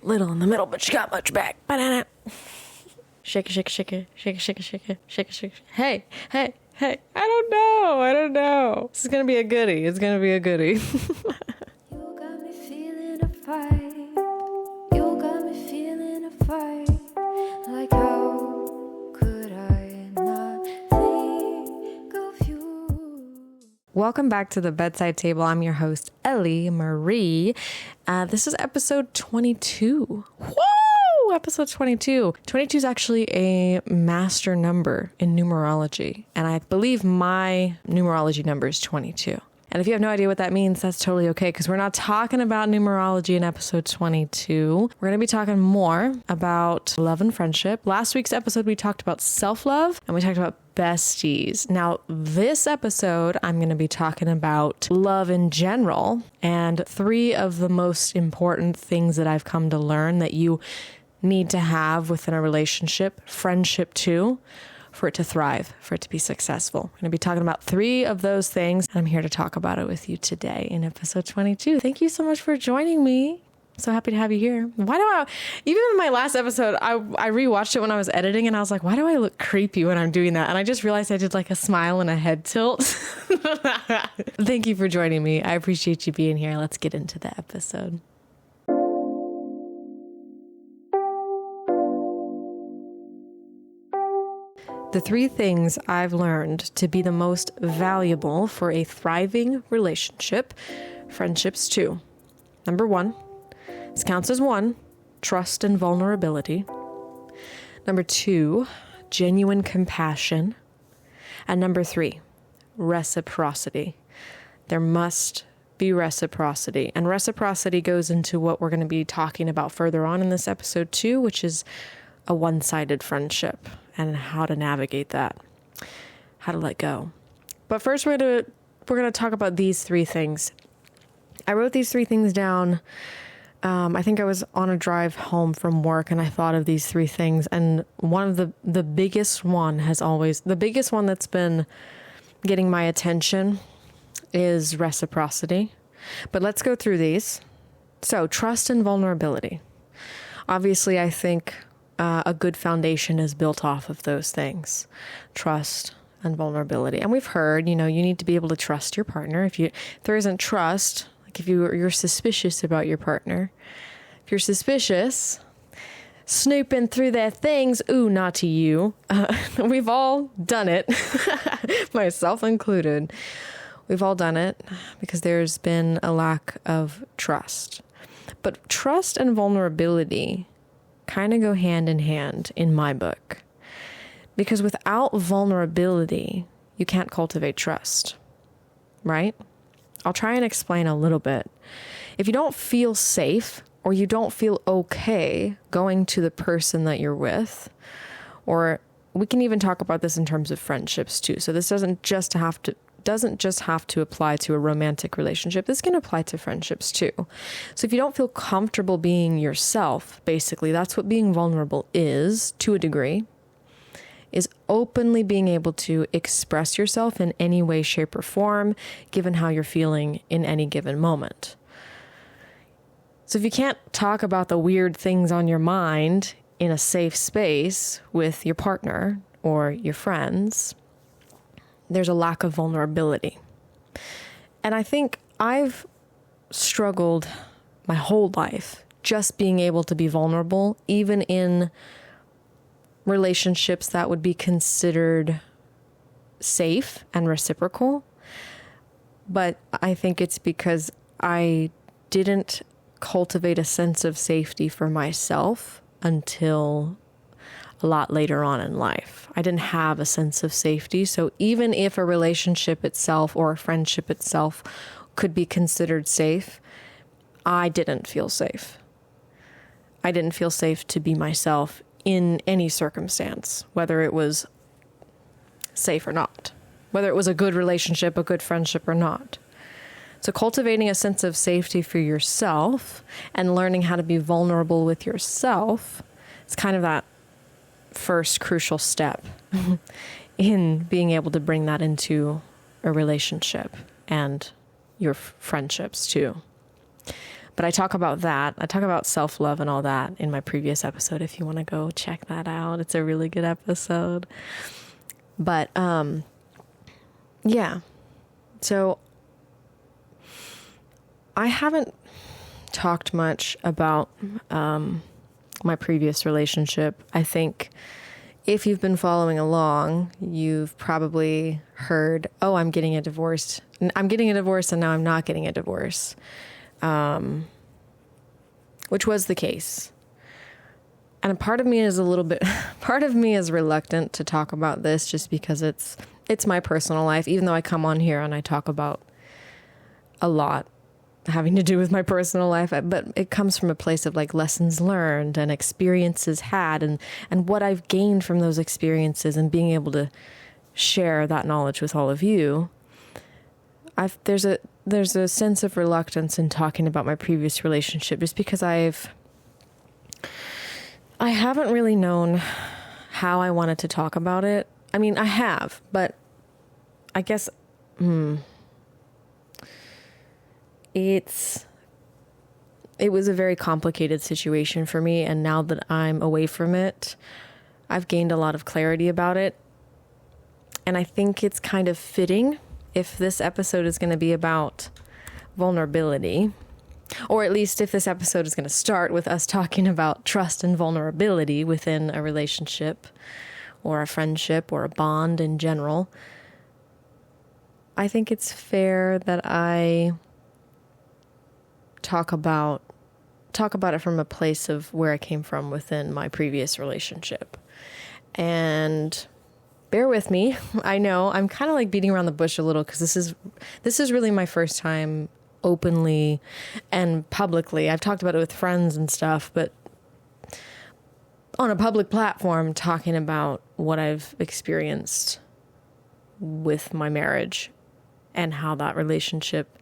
little in the middle, but she got much back. Banana. Shake it, shake it, shake it, shake it, shake it, shake it, shake it, shake it. Hey, hey, hey. I don't know. This is going to be a goodie. It's going to be a goodie. You got me feeling a fight. You got me feeling a fight. Like how could I not think of you? Welcome back to the Bedside Table. I'm your host, Ellie Marie. This is episode 22. Whoa! Episode 22. 22 is actually a master number in numerology. And I believe my numerology number is 22. And if you have no idea what that means, that's totally okay, because we're not talking about numerology in episode 22. We're going to be talking more about love and friendship. Last week's episode, we talked about self-love and we talked about besties. Now, this episode, I'm going to be talking about love in general and 3 of the most important things that I've come to learn that you need to have within a relationship, friendship too, for it to thrive, for it to be successful. I'm going to be talking about 3 of those things, and I'm here to talk about it with you today in episode 22. Thank you so much for joining me. So happy to have you here. Even in my last episode, I rewatched it when I was editing, and I was like, why do I look creepy when I'm doing that? And I just realized I did like a smile and a head tilt. Thank you for joining me. I appreciate you being here. Let's get into the episode. The 3 things I've learned to be the most valuable for a thriving relationship, friendships too. Number 1, this counts as 1, trust and vulnerability. Number 2, genuine compassion. And number 3, reciprocity. There must be reciprocity. And reciprocity goes into what we're going to be talking about further on in this episode too, which is a one-sided friendship and how to navigate that, how to let go. But first we're going to talk about these 3 things. I wrote these 3 things down. I think I was on a drive home from work and I thought of these 3 things. And one of the biggest one that's been getting my attention is reciprocity. But let's go through these. So trust and vulnerability. Obviously, I think a good foundation is built off of those things, trust and vulnerability. And we've heard, you need to be able to trust your partner. If there isn't trust, like if you're suspicious about your partner, if you're suspicious, snooping through their things, ooh, not to you. We've all done it, myself included. We've all done it because there's been a lack of trust. But trust and vulnerability kind of go hand in hand in my book. Because without vulnerability, you can't cultivate trust, right? I'll try and explain a little bit. If you don't feel safe or you don't feel okay going to the person that you're with, or we can even talk about this in terms of friendships too. So this doesn't just have to apply to a romantic relationship. This can apply to friendships too. So if you don't feel comfortable being yourself, basically that's what being vulnerable is to a degree, is openly being able to express yourself in any way, shape, or form, given how you're feeling in any given moment. So if you can't talk about the weird things on your mind in a safe space with your partner or your friends, there's a lack of vulnerability. And I think I've struggled my whole life just being able to be vulnerable, even in relationships that would be considered safe and reciprocal. But I think it's because I didn't cultivate a sense of safety for myself until a lot later on in life. I didn't have a sense of safety. So even if a relationship itself or a friendship itself could be considered safe, I didn't feel safe. I didn't feel safe to be myself in any circumstance, whether it was safe or not, whether it was a good relationship, a good friendship or not. So cultivating a sense of safety for yourself and learning how to be vulnerable with yourself is kind of that first crucial step in being able to bring that into a relationship and your friendships too. But I talk about that. I talk about self-love and all that in my previous episode. If you want to go check that out, it's a really good episode. But, yeah. So I haven't talked much about, my previous relationship. I think if you've been following along, you've probably heard, oh, I'm getting a divorce. I'm getting a divorce and now I'm not getting a divorce. Which was the case. And a part of me is part of me is reluctant to talk about this just because it's my personal life, even though I come on here and I talk about a lot having to do with my personal life, but it comes from a place of like lessons learned and experiences had and what I've gained from those experiences and being able to share that knowledge with all of you. There's a sense of reluctance in talking about my previous relationship just because I haven't really known how I wanted to talk about it. I mean, I have, but I guess, it was a very complicated situation for me. And now that I'm away from it, I've gained a lot of clarity about it. And I think it's kind of fitting if this episode is going to be about vulnerability, or at least if this episode is going to start with us talking about trust and vulnerability within a relationship or a friendship or a bond in general. I think it's fair that I talk about it from a place of where I came from within my previous relationship. And bear with me. I know I'm kind of like beating around the bush a little because this is really my first time openly and publicly. I've talked about it with friends and stuff, but on a public platform talking about what I've experienced with my marriage and how that relationship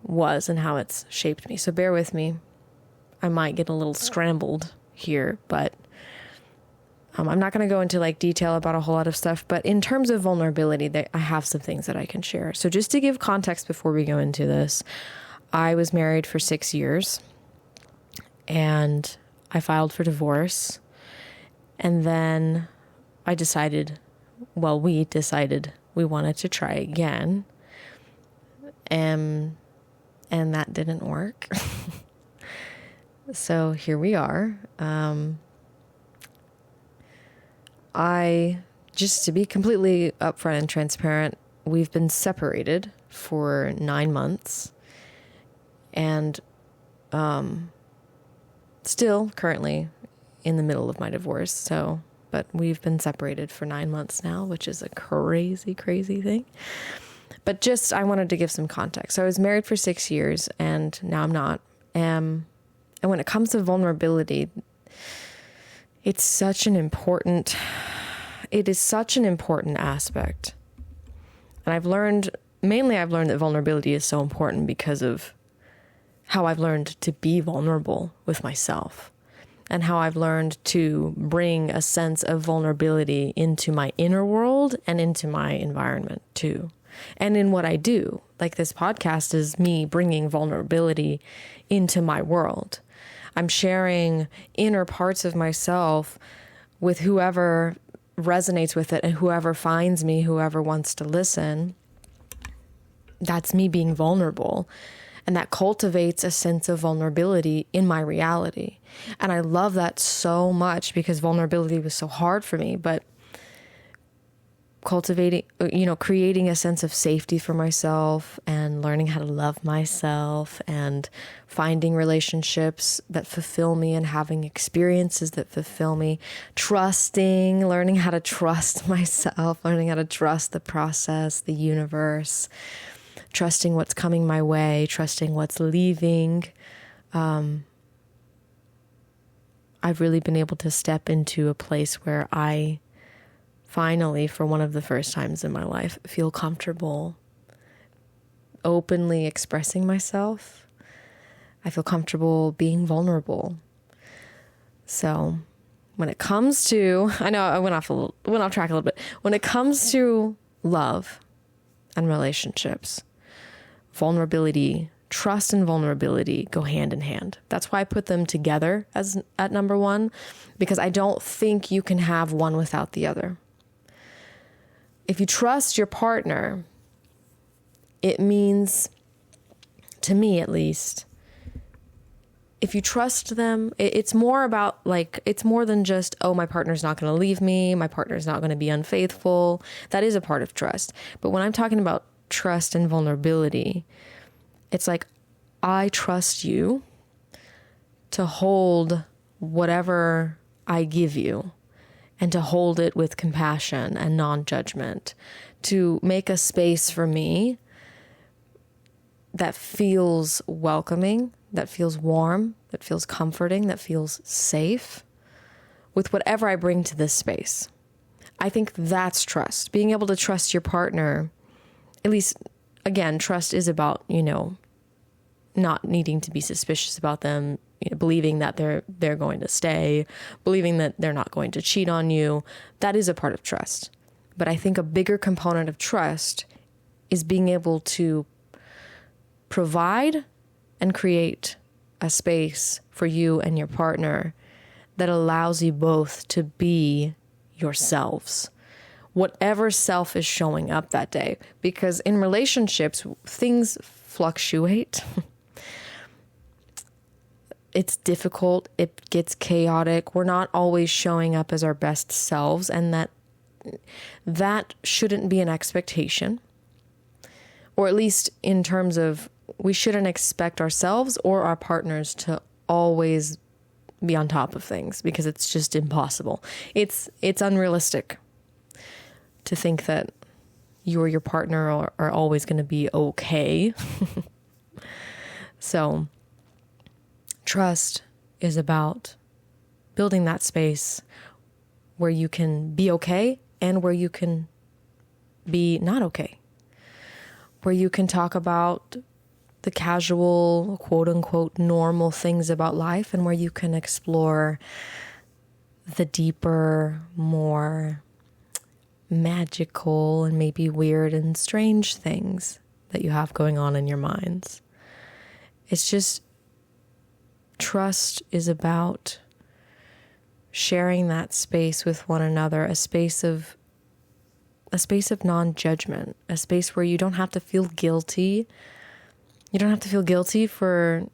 was and how it's shaped me. So bear with me. I might get a little scrambled here, but I'm not going to go into like detail about a whole lot of stuff. But in terms of vulnerability, I have some things that I can share. So just to give context before we go into this, I was married for 6 years and I filed for divorce. And then we decided we wanted to try again. And that didn't work. So here we are. Just to be completely upfront and transparent, we've been separated for 9 months and, still currently in the middle of my divorce. But we've been separated for 9 months now, which is a crazy, crazy thing. But I wanted to give some context. So I was married for 6 years and now I'm not. And when it comes to vulnerability, it is such an important aspect. And I've learned that vulnerability is so important because of how I've learned to be vulnerable with myself and how I've learned to bring a sense of vulnerability into my inner world and into my environment too. And in what I do, like this podcast is me bringing vulnerability into my world. I'm sharing inner parts of myself with whoever resonates with it and whoever finds me, whoever wants to listen. That's me being vulnerable. And that cultivates a sense of vulnerability in my reality. And I love that so much because vulnerability was so hard for me, but creating a sense of safety for myself and learning how to love myself and finding relationships that fulfill me and having experiences that fulfill me, learning how to trust myself, learning how to trust the process, the universe, trusting what's coming my way, trusting what's leaving. I've really been able to step into a place where I finally, for one of the first times in my life, feel comfortable openly expressing myself. I feel comfortable being vulnerable. So when it comes to, I know I went off track a little bit. When it comes to love and relationships, vulnerability trust and vulnerability go hand in hand. That's why I put them together as at number one, because I don't think you can have one without the other. If you trust your partner, it means, to me at least, if you trust them, it's more about like, it's more than just, oh, my partner's not going to leave me. My partner's not going to be unfaithful. That is a part of trust. But when I'm talking about trust and vulnerability, it's like, I trust you to hold whatever I give you and to hold it with compassion and non-judgment, to make a space for me that feels welcoming, that feels warm, that feels comforting, that feels safe with whatever I bring to this space. I think that's trust. Being able to trust your partner, at least, again, trust is about, not needing to be suspicious about them, believing that they're going to stay, believing that they're not going to cheat on you. That is a part of trust. But I think a bigger component of trust is being able to provide and create a space for you and your partner that allows you both to be yourselves, whatever self is showing up that day. Because in relationships, things fluctuate. It's difficult. It gets chaotic. We're not always showing up as our best selves, and that shouldn't be an expectation. Or at least in terms of, we shouldn't expect ourselves or our partners to always be on top of things, because it's just impossible. It's unrealistic to think that you or your partner are always going to be okay. So trust is about building that space where you can be okay and where you can be not okay, where you can talk about the casual, quote unquote, normal things about life, and where you can explore the deeper, more magical and maybe weird and strange things that you have going on in your minds. It's just, trust is about sharing that space with one another, a space of non-judgment, a space where you don't have to feel guilty. You don't have to feel guilty for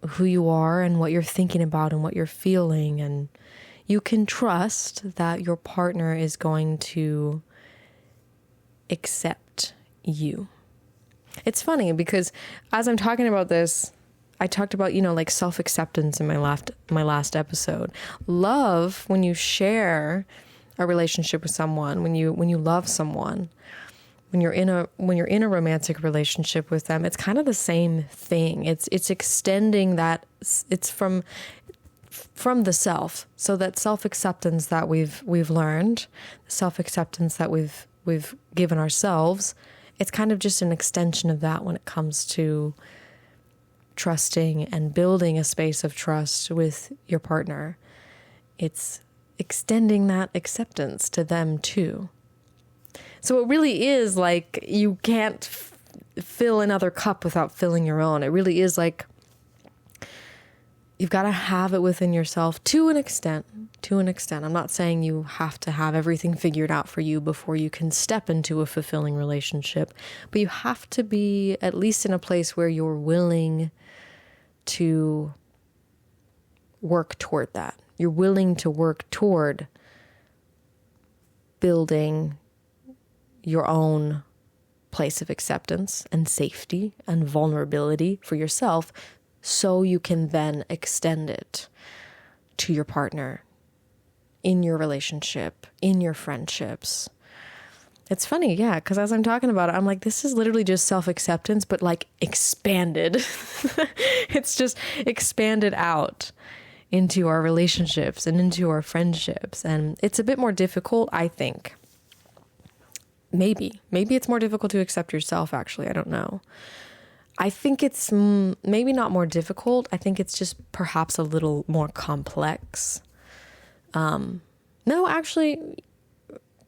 who you are and what you're thinking about and what you're feeling. And you can trust that your partner is going to accept you. It's funny because as I'm talking about this, I talked about, like self-acceptance in my last episode. Love, when you share a relationship with someone, when you love someone, when you're in a romantic relationship with them, it's kind of the same thing. It's extending that, it's from the self. So that self-acceptance that we've learned, self-acceptance that we've given ourselves, it's kind of just an extension of that when it comes to trusting and building a space of trust with your partner. It's extending that acceptance to them too. So it really is like you can't fill another cup without filling your own. It really is like you've got to have it within yourself to an extent. I'm not saying you have to have everything figured out for you before you can step into a fulfilling relationship, but you have to be at least in a place where you're willing to work toward that. You're willing to work toward building your own place of acceptance and safety and vulnerability for yourself, so you can then extend it to your partner in your relationship, in your friendships. It's funny, yeah, because as I'm talking about it, I'm like, this is literally just self-acceptance, but like expanded. It's just expanded out into our relationships and into our friendships. And it's a bit more difficult, I think. Maybe it's more difficult to accept yourself, actually. I don't know. I think it's maybe not more difficult. I think it's just perhaps a little more complex. No, actually,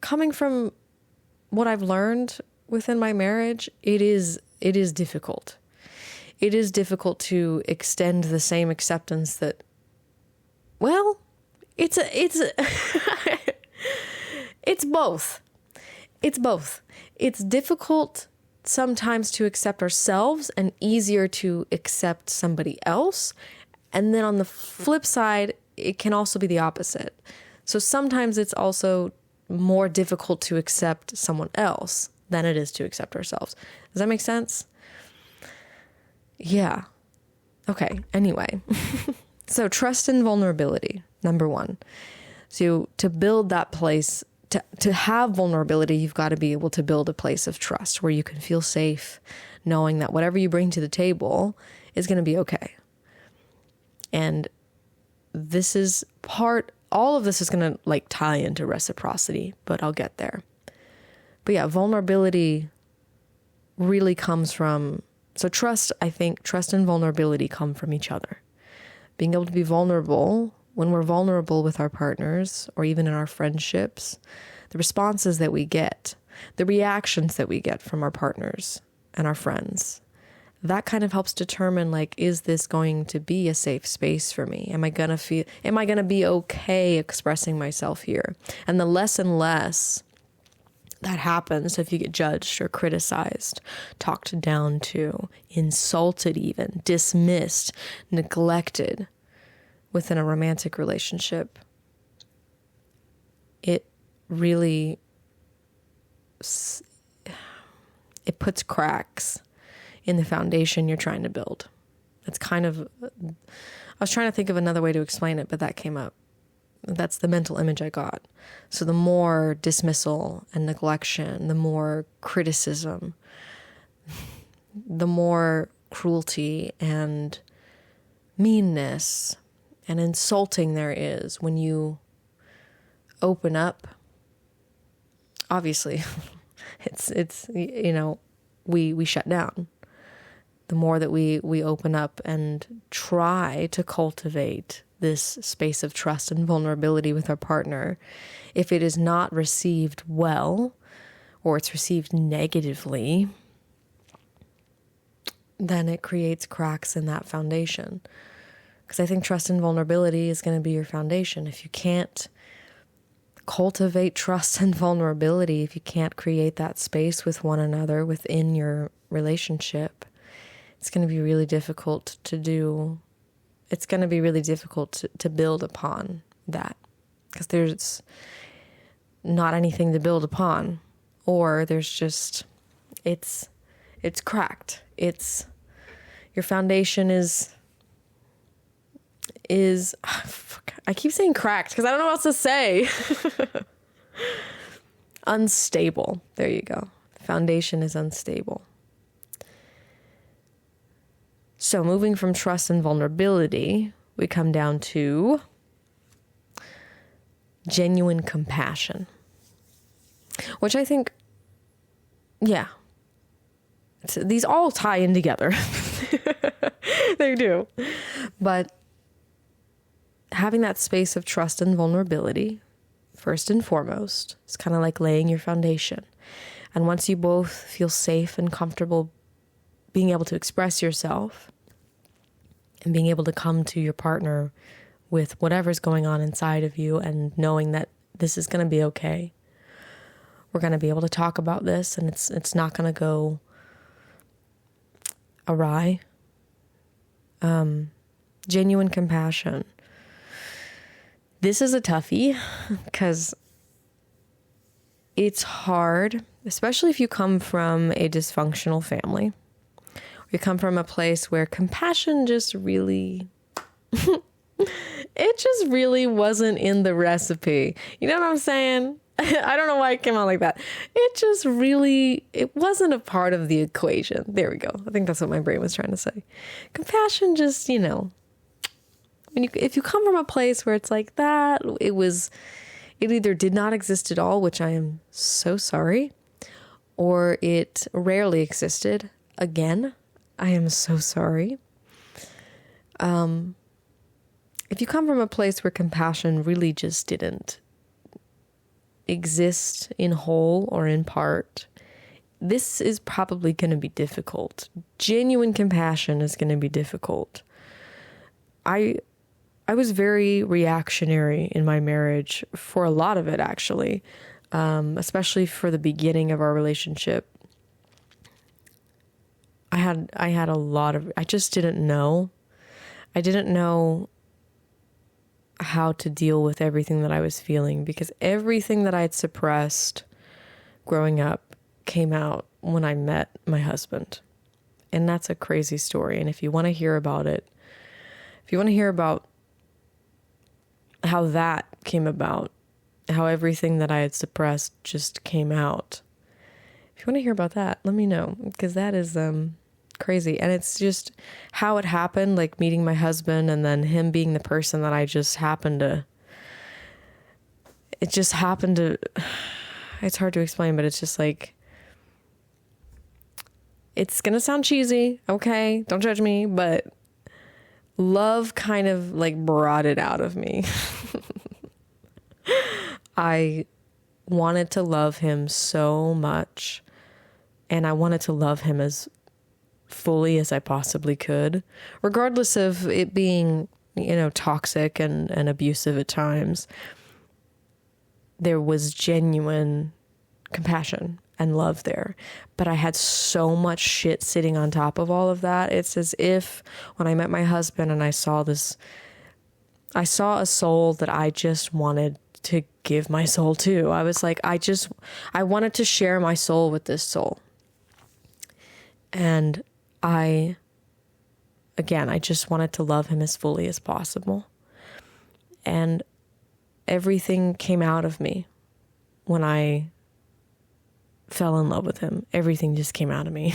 coming from what I've learned within my marriage, it is difficult. it is difficult to extend the same acceptance that, well, it's it's both. It's both. It's difficult sometimes to accept ourselves and easier to accept somebody else. And then on the flip side, it can also be the opposite. So sometimes it's also more difficult to accept someone else than it is to accept ourselves. Does that make sense? Yeah. Okay. Anyway. So trust and vulnerability, number one. So to build that place, to have vulnerability, you've got to be able to build a place of trust where you can feel safe knowing that whatever you bring to the table is going to be okay. And this is all of this is going to like tie into reciprocity, but I'll get there. But yeah, vulnerability really comes from, so trust and vulnerability come from each other. Being able to be vulnerable, when we're vulnerable with our partners or even in our friendships, the responses that we get, the reactions that we get from our partners and our friends, that kind of helps determine, like, is this going to be a safe space for me? Am I going to be okay expressing myself here? And the less and less that happens, if you get judged or criticized, talked down to, insulted even, dismissed, neglected within a romantic relationship, it really, it puts cracks in the foundation you're trying to build. It's kind of, I was trying to think of another way to explain it, but that came up. That's the mental image I got. So the more dismissal and neglection, the more criticism, the more cruelty and meanness and insulting there is when you open up. Obviously, it's we shut down. The more that we open up and try to cultivate this space of trust and vulnerability with our partner, if it is not received well or it's received negatively, then it creates cracks in that foundation. Because I think trust and vulnerability is going to be your foundation. If you can't cultivate trust and vulnerability, if you can't create that space with one another within your relationship, it's going to be really difficult to do. It's going to be really difficult to build upon that, because there's not anything to build upon, or there's just, it's cracked. Your foundation is I keep saying cracked because I don't know what else to say. Unstable. There you go. The foundation is unstable. So moving from trust and vulnerability, we come down to genuine compassion, which I think, yeah, these all tie in together. They do. But having that space of trust and vulnerability, first and foremost, is kind of like laying your foundation. And once you both feel safe and comfortable being able to express yourself and being able to come to your partner with whatever's going on inside of you and knowing that this is going to be okay. We're going to be able to talk about this and it's not going to go awry. Genuine compassion. This is a toughie because it's hard, especially if you come from a dysfunctional family. You come from a place where compassion just really, it just really wasn't in the recipe. You know what I'm saying? I don't know why it came out like that. It wasn't a part of the equation. There we go. I think that's what my brain was trying to say. Compassion just, if you come from a place where it's like that, it either did not exist at all, which I am so sorry, or it rarely existed. Again, I am so sorry. If you come from a place where compassion really just didn't exist in whole or in part, this is probably going to be difficult. Genuine compassion is going to be difficult. I was very reactionary in my marriage for a lot of it, actually, especially for the beginning of our relationship. I had a lot of, I just didn't know. I didn't know how to deal with everything that I was feeling, because everything that I had suppressed growing up came out when I met my husband. And that's a crazy story. And if you want to hear about it, if you want to hear about how that came about, how everything that I had suppressed just came out, if you want to hear about that, let me know, because that is crazy. And it's just how it happened, like meeting my husband and then him being the person that I just happened to, it's hard to explain, but it's just like, it's going to sound cheesy. Okay. Don't judge me, but love kind of like brought it out of me. I wanted to love him so much, and I wanted to love him as fully as I possibly could, regardless of it being, toxic and abusive at times. There was genuine compassion and love there, but I had so much shit sitting on top of all of that. It's as if when I met my husband and I saw a soul that I just wanted to give my soul to. I was like, I wanted to share my soul with this soul. And I just wanted to love him as fully as possible. And everything came out of me when I fell in love with him. Everything just came out of me.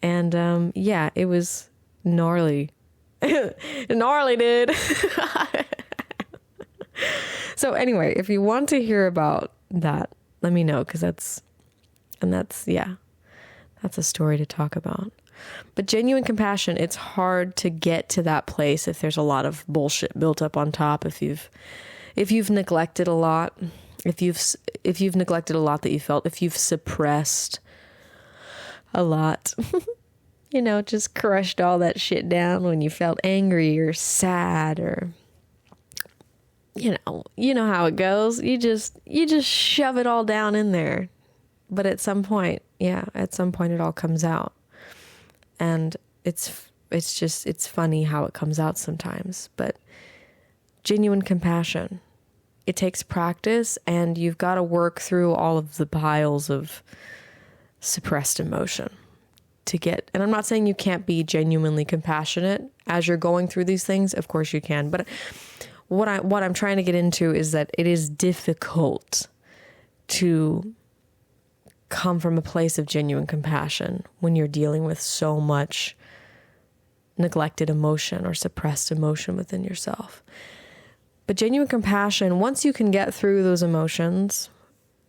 And it was gnarly. Gnarly, dude. So anyway, if you want to hear about that, let me know, because that's a story to talk about. But genuine compassion, it's hard to get to that place if there's a lot of bullshit built up on top. If you've neglected a lot, if you've neglected a lot that you felt, if you've suppressed a lot, just crushed all that shit down when you felt angry or sad, or you know how it goes. You just shove it all down in there. But at some point it all comes out. And it's funny how it comes out sometimes. But genuine compassion, it takes practice, and you've got to work through all of the piles of suppressed emotion to get. And I'm not saying you can't be genuinely compassionate as you're going through these things. Of course you can. But what I'm trying to get into is that it is difficult to come from a place of genuine compassion when you're dealing with so much neglected emotion or suppressed emotion within yourself. But genuine compassion, once you can get through those emotions,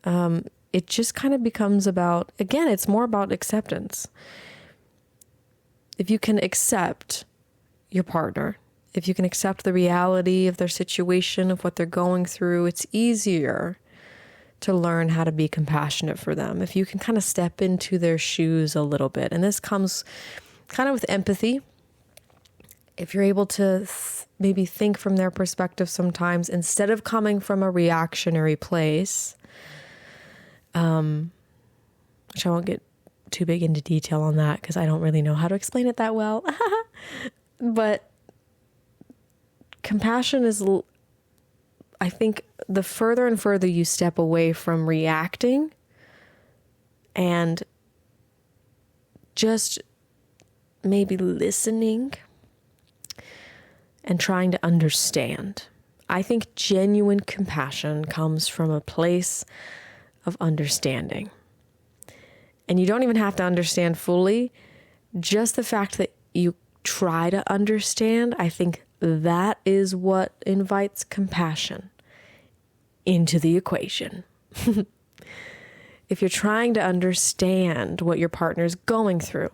it just kind of becomes about, again, it's more about acceptance. If you can accept your partner, if you can accept the reality of their situation, of what they're going through, it's easier to learn how to be compassionate for them. If you can kind of step into their shoes a little bit. And this comes kind of with empathy. If you're able to maybe think from their perspective sometimes, instead of coming from a reactionary place, which I won't get too big into detail on that because I don't really know how to explain it that well. But compassion is, I think, the further and further you step away from reacting and just maybe listening and trying to understand. I think genuine compassion comes from a place of understanding. And you don't even have to understand fully. Just the fact that you try to understand, I think that is what invites compassion into the equation. If you're trying to understand what your partner's going through,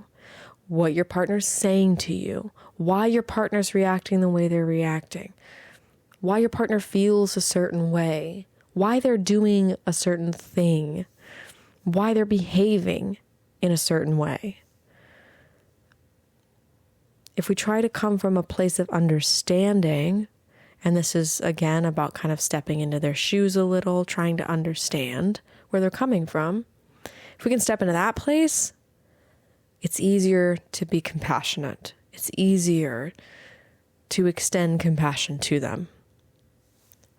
what your partner's saying to you, why your partner's reacting the way they're reacting, why your partner feels a certain way, why they're doing a certain thing, why they're behaving in a certain way. If we try to come from a place of understanding, and this is again about kind of stepping into their shoes a little, trying to understand where they're coming from. If we can step into that place, it's easier to be compassionate. It's easier to extend compassion to them.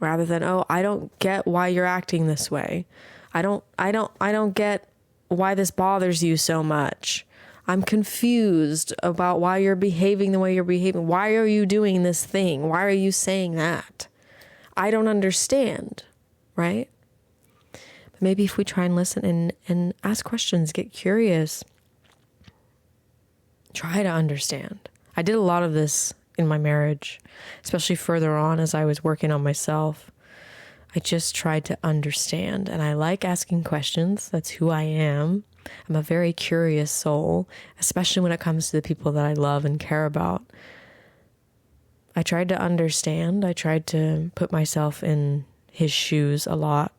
Rather than, oh, I don't get why you're acting this way. I don't get why this bothers you so much. I'm confused about why you're behaving the way you're behaving. Why are you doing this thing? Why are you saying that? I don't understand, right? But maybe if we try and listen and ask questions, get curious, try to understand. I did a lot of this in my marriage, especially further on as I was working on myself. I just tried to understand, and I like asking questions. That's who I am. I'm a very curious soul, especially when it comes to the people that I love and care about. I tried to understand. I tried to put myself in his shoes a lot.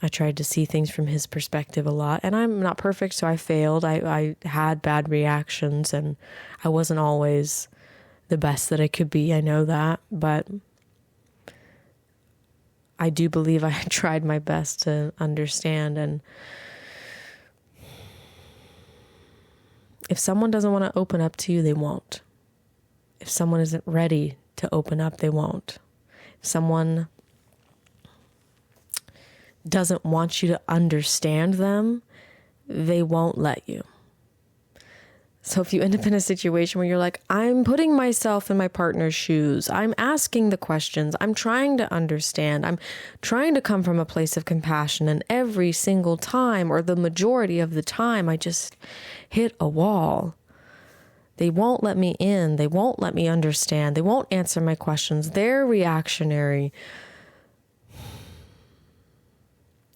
I tried to see things from his perspective a lot. And I'm not perfect, so I failed. I had bad reactions, and I wasn't always the best that I could be. I know that. But I do believe I tried my best to understand. And if someone doesn't want to open up to you, they won't. If someone isn't ready to open up, they won't. If someone doesn't want you to understand them, they won't let you. So if you end up in a situation where you're like, I'm putting myself in my partner's shoes, I'm asking the questions, I'm trying to understand, I'm trying to come from a place of compassion, and every single time, or the majority of the time, I just hit a wall. They won't let me in. They won't let me understand. They won't answer my questions. They're reactionary.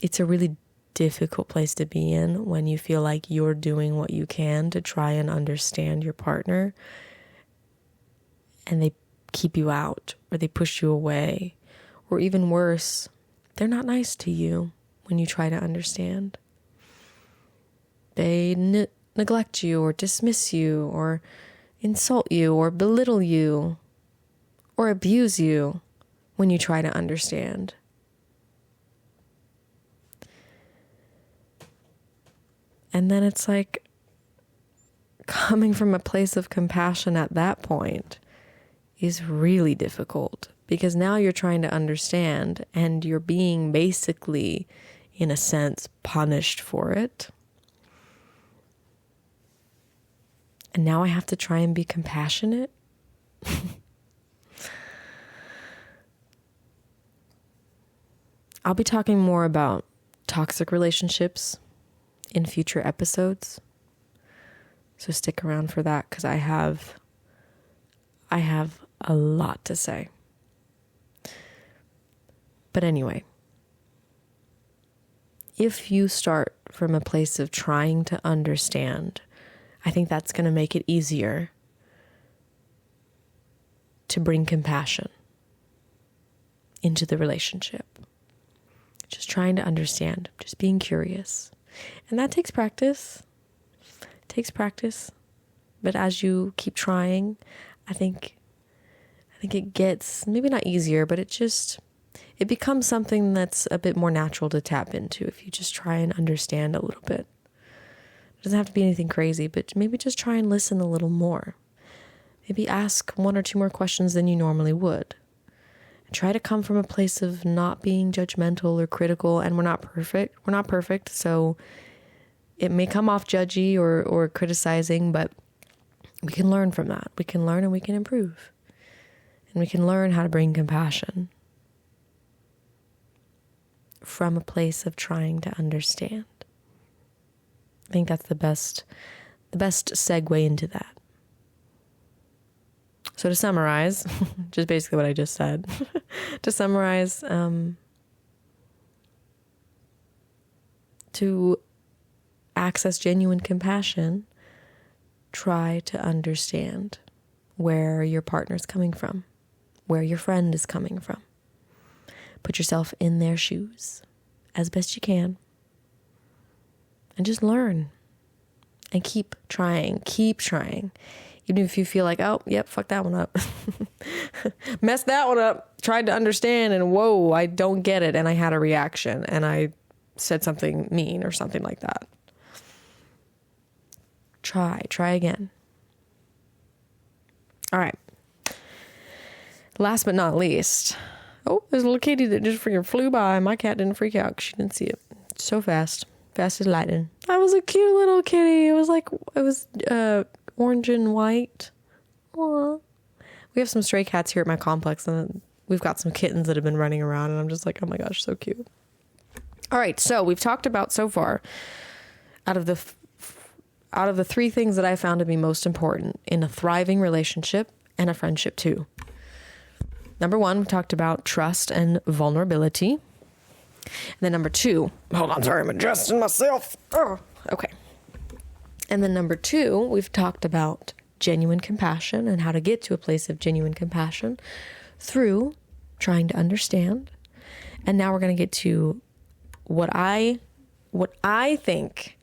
It's a really difficult place to be in when you feel like you're doing what you can to try and understand your partner, and they keep you out, or they push you away, or even worse, they're not nice to you when you try to understand. They neglect you, or dismiss you, or insult you, or belittle you, or abuse you when you try to understand. And then it's like coming from a place of compassion at that point is really difficult, because now you're trying to understand, and you're being basically, in a sense, punished for it. And now I have to try and be compassionate. I'll be talking more about toxic relationships in future episodes. So stick around for that, because I have a lot to say. But anyway, if you start from a place of trying to understand, I think that's going to make it easier to bring compassion into the relationship. Just trying to understand, just being curious. And that takes practice. It takes practice. But as you keep trying, I think it gets maybe not easier, but it becomes something that's a bit more natural to tap into if you just try and understand a little bit. It doesn't have to be anything crazy, but maybe just try and listen a little more. Maybe ask one or two more questions than you normally would. And try to come from a place of not being judgmental or critical, and we're not perfect. We're not perfect, so it may come off judgy or criticizing, but we can learn from that. We can learn and we can improve. And we can learn how to bring compassion from a place of trying to understand. I think that's the best segue into that. So to summarize, just basically what I just said, to summarize, to access genuine compassion, try to understand where your partner's coming from, where your friend is coming from. Put yourself in their shoes as best you can. and just learn and keep trying. Even if you feel like, oh, yep, fuck that one up. Messed that one up. Tried to understand and whoa, I don't get it. And I had a reaction and I said something mean or something like that. Try again. All right. Last but not least. Oh, there's a little kitty that just freaking flew by. My cat didn't freak out because she didn't see it. So fast. Fast as lightning. That was a cute little kitty. It was orange and white. Aww. We have some stray cats here at my complex, and we've got some kittens that have been running around, and I'm just like, oh my gosh, so cute. All right, so we've talked about so far, out of the three things that I found to be most important in a thriving relationship and a friendship too. Number one, we talked about trust and vulnerability. And then number two, hold on, sorry, I'm adjusting myself. Oh, okay. And then number two, we've talked about genuine compassion and how to get to a place of genuine compassion through trying to understand. And now we're going to get to what I think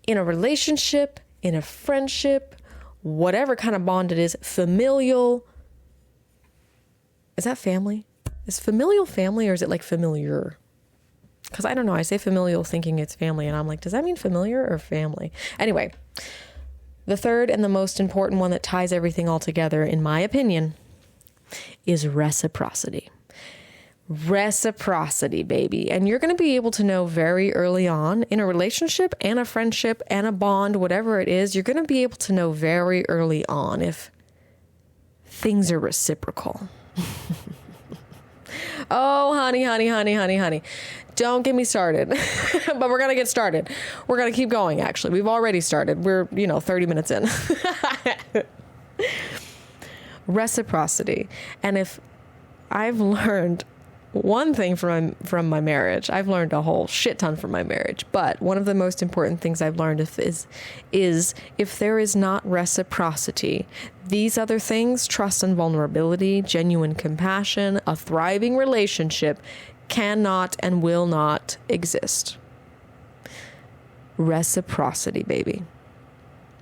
in a relationship, in a friendship, whatever kind of bond it is, familial. Is that family? Is familial family or is it like familiar? Because I don't know. I say familial thinking it's family and I'm like, does that mean familiar or family? Anyway, the third and the most important one that ties everything all together, in my opinion, is reciprocity. Reciprocity, baby. And you're going to be able to know very early on in a relationship and a friendship and a bond, whatever it is, you're going to be able to know very early on if things are reciprocal. Oh, honey. Don't get me started. But we're going to get started. We're going to keep going, actually. We've already started. We're, 30 minutes in. Reciprocity. And if I've learned one thing from my marriage, I've learned a whole shit ton from my marriage. But one of the most important things I've learned is if there is not reciprocity, these other things, trust and vulnerability, genuine compassion, a thriving relationship, cannot and will not exist. Reciprocity, baby.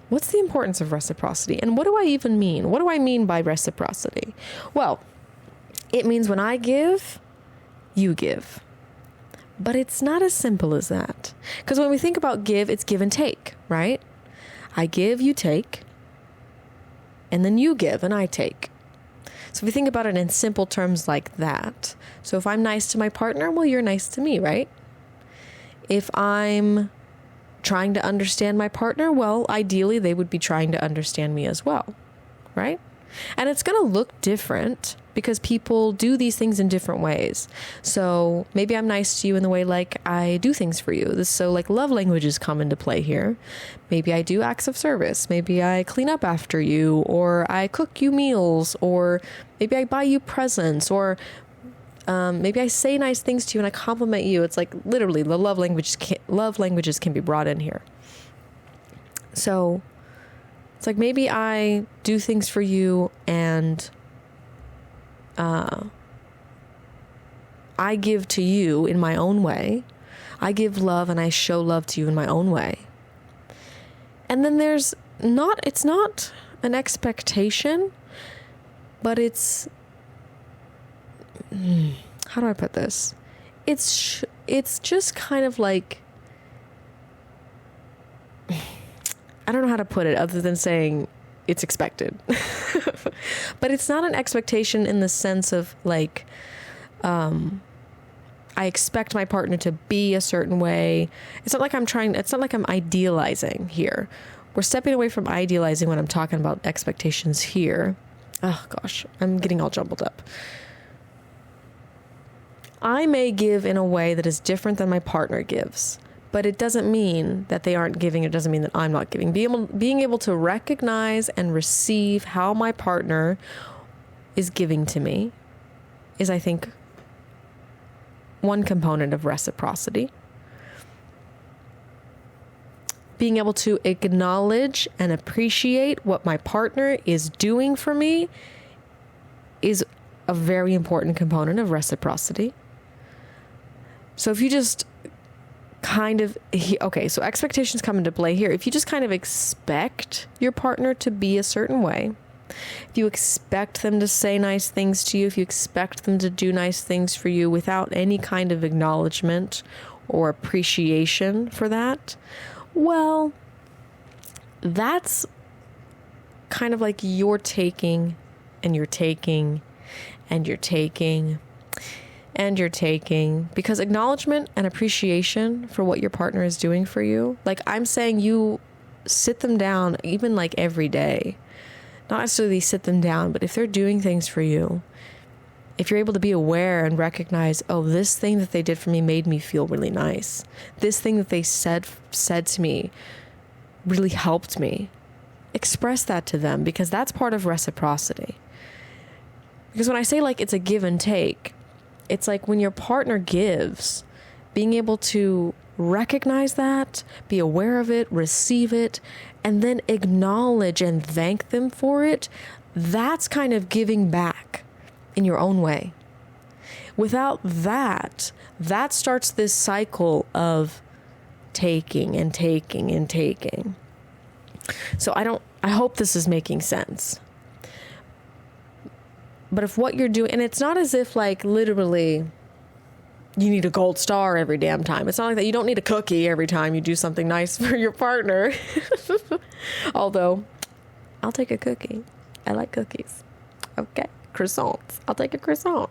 What's the importance of reciprocity? And what do I even mean? What do I mean by reciprocity? Well, it means when I give, you give. But it's not as simple as that. Because when we think about give, it's give and take, right? I give, you take. And then you give and I take. So if we think about it in simple terms like that. So if I'm nice to my partner, well, you're nice to me, right? If I'm trying to understand my partner, well, ideally they would be trying to understand me as well, right? And it's going to look different because people do these things in different ways. So maybe I'm nice to you in the way like I do things for you. So like love languages come into play here. Maybe I do acts of service. Maybe I clean up after you, or I cook you meals, or maybe I buy you presents, or maybe I say nice things to you and I compliment you. It's like literally the love languages can be brought in here. So it's like maybe I do things for you and I give to you in my own way. I give love and I show love to you in my own way. And then it's not an expectation, but it's, how do I put this? It's just kind of like, I don't know how to put it other than saying it's expected. But it's not an expectation in the sense of like, I expect my partner to be a certain way. It's not like I'm idealizing here. We're stepping away from idealizing when I'm talking about expectations here. Oh gosh, I'm getting all jumbled up. I may give in a way that is different than my partner gives, but it doesn't mean that they aren't giving. It doesn't mean that I'm not giving. Being able to recognize and receive how my partner is giving to me is, I think, one component of reciprocity. Being able to acknowledge and appreciate what my partner is doing for me is a very important component of reciprocity. So if you just so expectations come into play here. If you just kind of expect your partner to be a certain way, if you expect them to say nice things to you, if you expect them to do nice things for you without any kind of acknowledgement or appreciation for that, well, that's kind of like you're taking and you're taking and you're taking and you're taking, because acknowledgement and appreciation for what your partner is doing for you, like I'm saying, you sit them down even like every day, not necessarily sit them down, but if they're doing things for you, if you're able to be aware and recognize, oh, this thing that they did for me made me feel really nice. This thing that they said to me really helped me. Express that to them, because that's part of reciprocity. Because when I say like it's a give and take, it's like when your partner gives, being able to recognize that, be aware of it, receive it, and then acknowledge and thank them for it, that's kind of giving back in your own way. Without that, that starts this cycle of taking and taking and taking. So I hope this is making sense. But if what you're doing, and it's not as if like literally you need a gold star every damn time. It's not like that. You don't need a cookie every time you do something nice for your partner. Although, I'll take a cookie. I like cookies. Okay. Croissants. I'll take a croissant.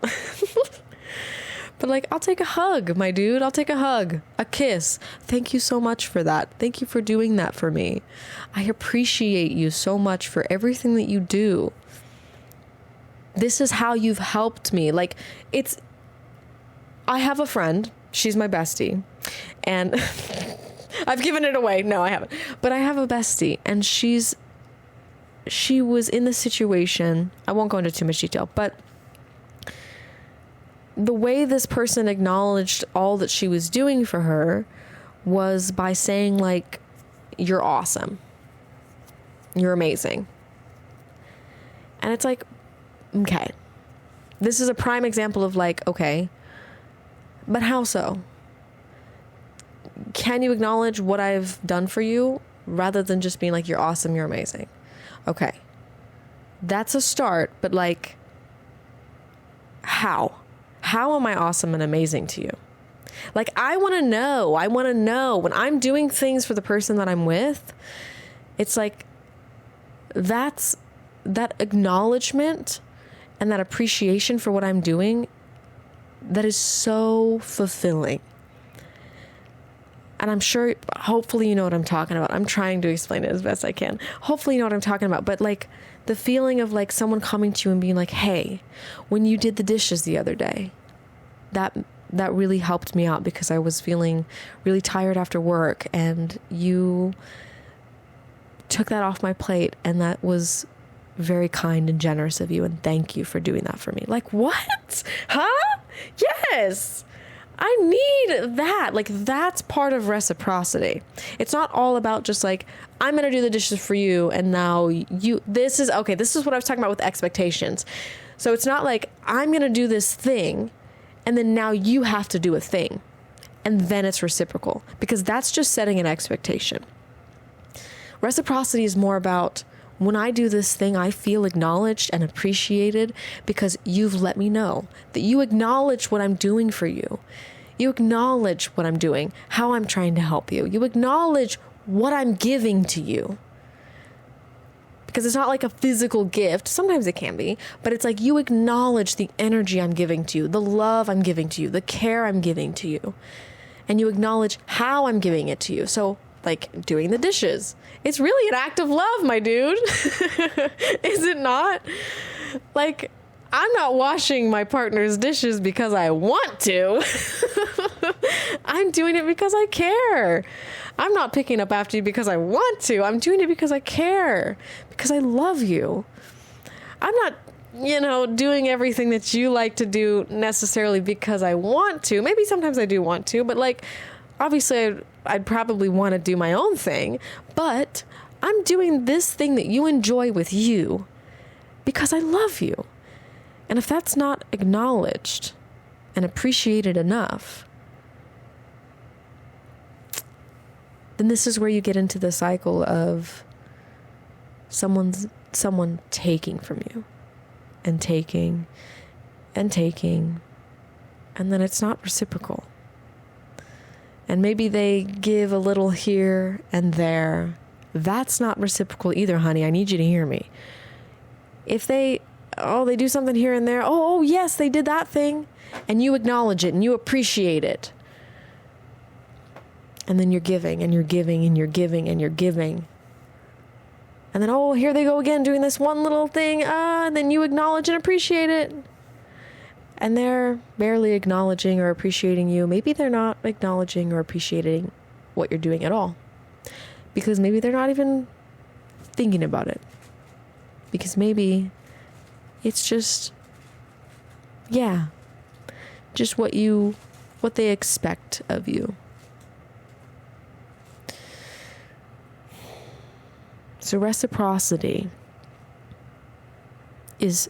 But like, I'll take a hug, my dude. I'll take a hug. A kiss. Thank you so much for that. Thank you for doing that for me. I appreciate you so much for everything that you do. This is how you've helped me. Like, I have a friend. She's my bestie. And I've given it away. No, I haven't. But I have a bestie. And she was in the situation. I won't go into too much detail. But the way this person acknowledged all that she was doing for her was by saying, like, you're awesome. You're amazing. And it's like, okay, this is a prime example of like, okay, but how so? Can you acknowledge what I've done for you rather than just being like, you're awesome, you're amazing? Okay. That's a start, but like, how? How am I awesome and amazing to you? Like, I want to know when I'm doing things for the person that I'm with, it's like, that acknowledgement and that appreciation for what I'm doing, that is so fulfilling. And I'm sure, hopefully you know what I'm talking about. I'm trying to explain it as best I can. Hopefully you know what I'm talking about. But like the feeling of like someone coming to you and being like, hey, when you did the dishes the other day, that really helped me out because I was feeling really tired after work, and you took that off my plate, and that was very kind and generous of you, and thank you for doing that for me. Like, what? Huh? Yes. I need that. Like, that's part of reciprocity. It's not all about just like, I'm going to do the dishes for you, and now this is what I was talking about with expectations. So it's not like, I'm going to do this thing, and then now you have to do a thing, and then it's reciprocal, because that's just setting an expectation. Reciprocity is more about, when I do this thing, I feel acknowledged and appreciated because you've let me know that you acknowledge what I'm doing for you. You acknowledge what I'm doing, how I'm trying to help you. You acknowledge what I'm giving to you. Because it's not like a physical gift. Sometimes it can be, but it's like you acknowledge the energy I'm giving to you, the love I'm giving to you, the care I'm giving to you. And you acknowledge how I'm giving it to you. So, like doing the dishes. It's really an act of love, my dude. Is it not? Like, I'm not washing my partner's dishes because I want to. I'm doing it because I care. I'm not picking up after you because I want to. I'm doing it because I care. Because I love you. I'm not, doing everything that you like to do necessarily because I want to. Maybe sometimes I do want to, but like, obviously I'd probably want to do my own thing, but I'm doing this thing that you enjoy with you because I love you. And if that's not acknowledged and appreciated enough, then this is where you get into the cycle of someone taking from you and taking and taking, and then it's not reciprocal. And maybe they give a little here and there. That's not reciprocal either, honey. I need you to hear me. If they do something here and there. Oh, yes, they did that thing. And you acknowledge it and you appreciate it. And then you're giving and you're giving and you're giving and you're giving. And then, oh, here they go again doing this one little thing. And then you acknowledge and appreciate it. And they're barely acknowledging or appreciating you. Maybe they're not acknowledging or appreciating what you're doing at all. Because maybe they're not even thinking about it. Because maybe it's just, just what they expect of you. So reciprocity is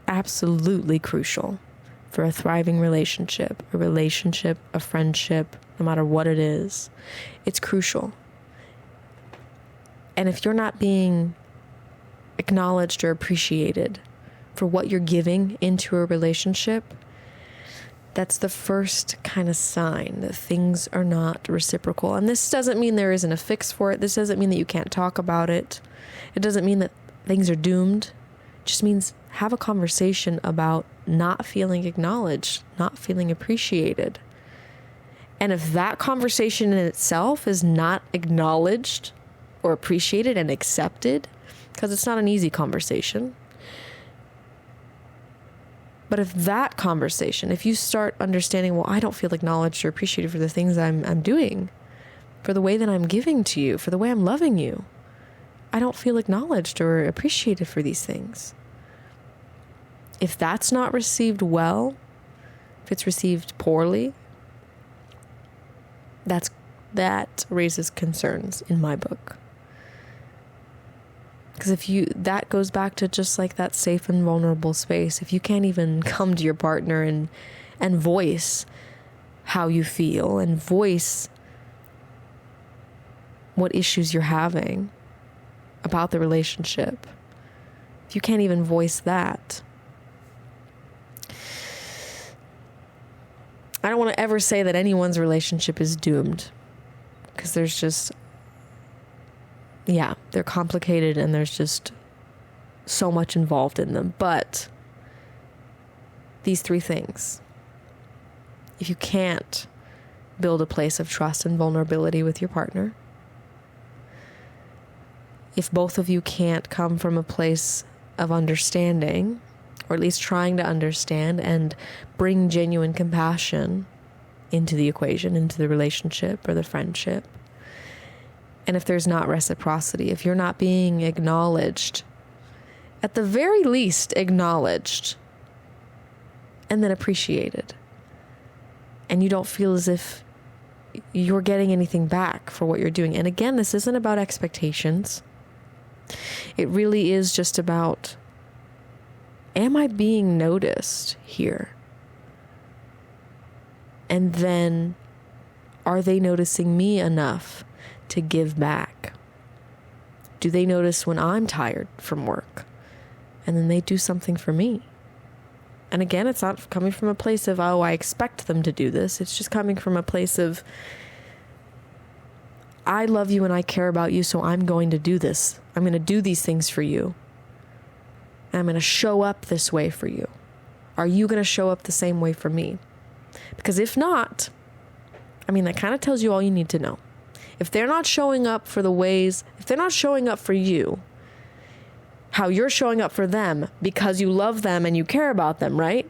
absolutely crucial for a thriving relationship, a friendship, no matter what it is. It's crucial. And if you're not being acknowledged or appreciated for what you're giving into a relationship, that's the first kind of sign that things are not reciprocal. And this doesn't mean there isn't a fix for it. This doesn't mean that you can't talk about it. It doesn't mean that things are doomed. It just means have a conversation about not feeling acknowledged, not feeling appreciated. And if that conversation in itself is not acknowledged or appreciated and accepted, because it's not an easy conversation, but if that conversation, if you start understanding, well, I don't feel acknowledged or appreciated for the things I'm doing, for the way that I'm giving to you, for the way I'm loving you, I don't feel acknowledged or appreciated for these things. If that's not received well, if it's received poorly, that raises concerns in my book. Because that goes back to just like that safe and vulnerable space. If you can't even come to your partner and voice how you feel and voice what issues you're having about the relationship, if you can't even voice that, I don't want to ever say that anyone's relationship is doomed, because there's just, they're complicated and there's just so much involved in them. But these three things, if you can't build a place of trust and vulnerability with your partner, if both of you can't come from a place of understanding, or at least trying to understand and bring genuine compassion into the equation, into the relationship or the friendship, and if there's not reciprocity, if you're not being acknowledged, at the very least acknowledged, and then appreciated, and you don't feel as if you're getting anything back for what you're doing. And again, this isn't about expectations. It really is just about, am I being noticed here? And then, are they noticing me enough to give back? Do they notice when I'm tired from work? And then they do something for me. And again, it's not coming from a place of, oh, I expect them to do this. It's just coming from a place of, I love you and I care about you, so I'm going to do this. I'm going to do these things for you. And I'm going to show up this way for you. Are you going to show up the same way for me? Because if not, that kind of tells you all you need to know. If they're not showing up for if they're not showing up for you, how you're showing up for them because you love them and you care about them, right?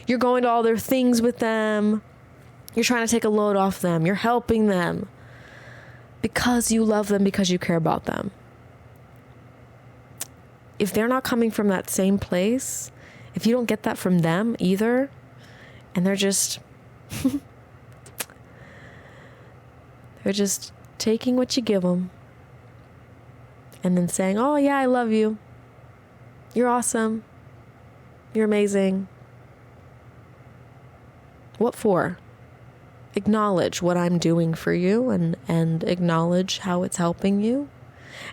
You're going to all their things with them. You're trying to take a load off them. You're helping them because you love them, because you care about them. If they're not coming from that same place, if you don't get that from them either, and they're just taking what you give them and then saying, oh yeah, I love you. You're awesome. You're amazing. What for? acknowledge what I'm doing for you and acknowledge how it's helping you.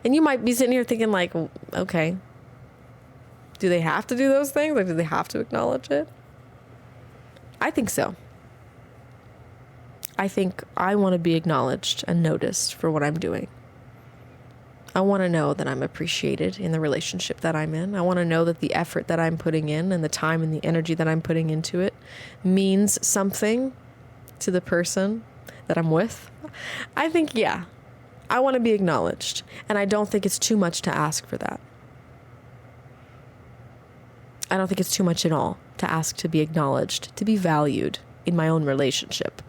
And you might be sitting here thinking like, okay, do they have to do those things? Like, do they have to acknowledge it? I think so. I think I want to be acknowledged and noticed for what I'm doing. I want to know that I'm appreciated in the relationship that I'm in. I want to know that the effort that I'm putting in and the time and the energy that I'm putting into it means something to the person that I'm with. I think, yeah, I want to be acknowledged. And I don't think it's too much to ask for that. I don't think it's too much at all to ask to be acknowledged, to be valued in my own relationship.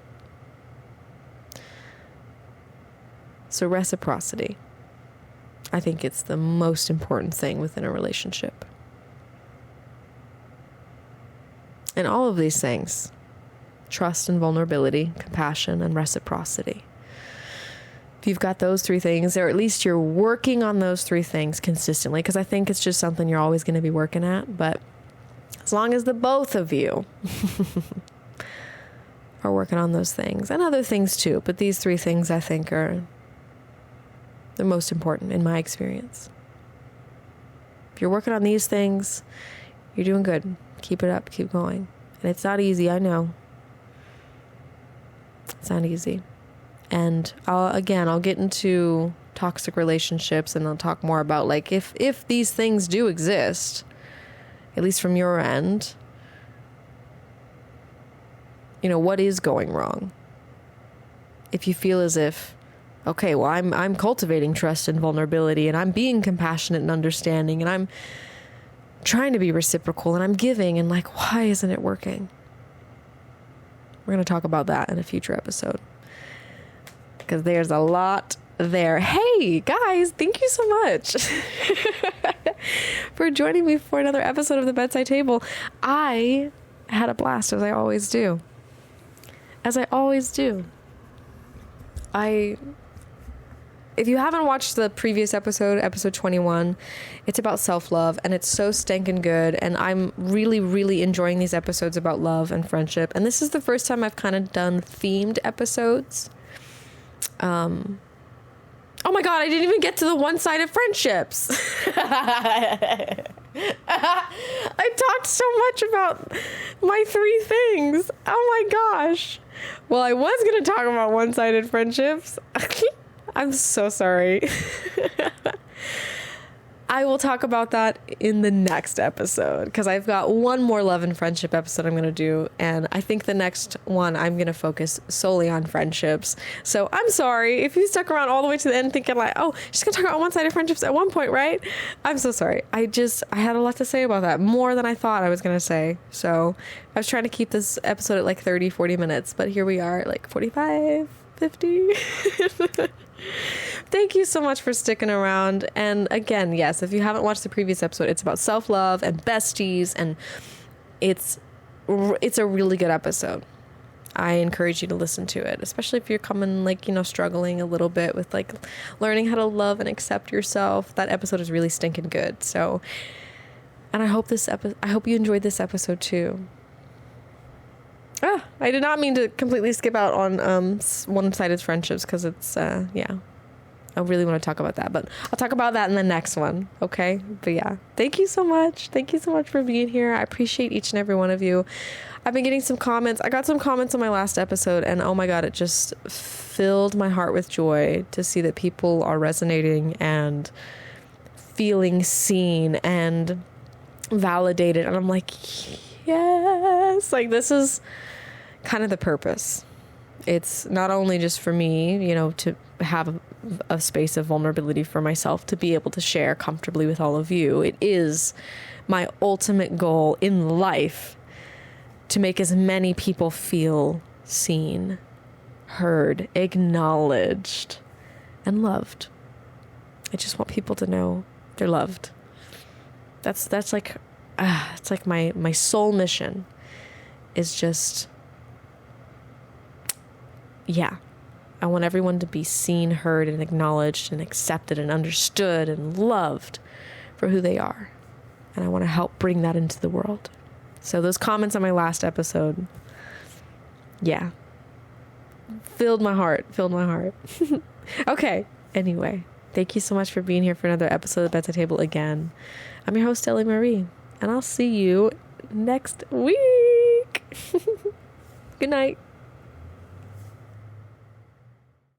So reciprocity. I think it's the most important thing within a relationship. And all of these things, trust and vulnerability, compassion and reciprocity. If you've got those three things, or at least you're working on those three things consistently, because I think it's just something you're always going to be working at. But as long as the both of you are working on those things, and other things too, but these three things I think are the most important in my experience. If you're working on these things, you're doing good. Keep it up, keep going. And it's not easy, I know. It's not easy. And I'll get into toxic relationships, and I'll talk more about like if these things do exist, at least from your end, you know, what is going wrong? If you feel as if, okay, well, I'm cultivating trust and vulnerability, and I'm being compassionate and understanding, and I'm trying to be reciprocal, and I'm giving, and like, why isn't it working? We're going to talk about that in a future episode, because there's a lot there. Hey, guys, thank you so much for joining me for another episode of The Bedside Table. I had a blast, as I always do. As I always do. If you haven't watched the previous episode 21, it's about self-love, and it's so stinking good. And I'm really, really enjoying these episodes about love and friendship. And this is the first time I've kind of done themed episodes. Oh my God, I didn't even get to the one-sided friendships. I talked so much about my three things. Oh my gosh. Well, I was going to talk about one-sided friendships. I'm so sorry. I will talk about that in the next episode, because I've got one more love and friendship episode I'm going to do. And I think the next one I'm going to focus solely on friendships. So I'm sorry if you stuck around all the way to the end thinking like, oh, she's going to talk about one-sided friendships at one point, right? I'm so sorry. I had a lot to say about that, more than I thought I was going to say. So I was trying to keep this episode at like 30, 40 minutes, but here we are at like 45, 50. Thank you so much for sticking around. And again, yes, if you haven't watched the previous episode, it's about self-love and besties, and it's a really good episode. I encourage you to listen to it, especially if you're coming like, you know, struggling a little bit with like learning how to love and accept yourself. That episode is really stinking good. So, and I hope you enjoyed this episode too. I did not mean to completely skip out on one-sided friendships, because it's, I really want to talk about that, but I'll talk about that in the next one, okay? But yeah, thank you so much. Thank you so much for being here. I appreciate each and every one of you. I've been getting some comments. I got some comments on my last episode, and oh my God, it just filled my heart with joy to see that people are resonating and feeling seen and validated. And I'm like, yes, like this is kind of the purpose. It's not only just for me, you know, to have a space of vulnerability for myself to be able to share comfortably with all of you. It is my ultimate goal in life to make as many people feel seen, heard, acknowledged, and loved. I just want people to know they're loved. That's like, it's like my soul mission is just, yeah. I want everyone to be seen, heard, and acknowledged, and accepted, and understood, and loved for who they are. And I want to help bring that into the world. So those comments on my last episode, yeah, filled my heart. Okay. Anyway, thank you so much for being here for another episode of Bedside Table again. I'm your host, Ellie Marie, and I'll see you next week. Good night.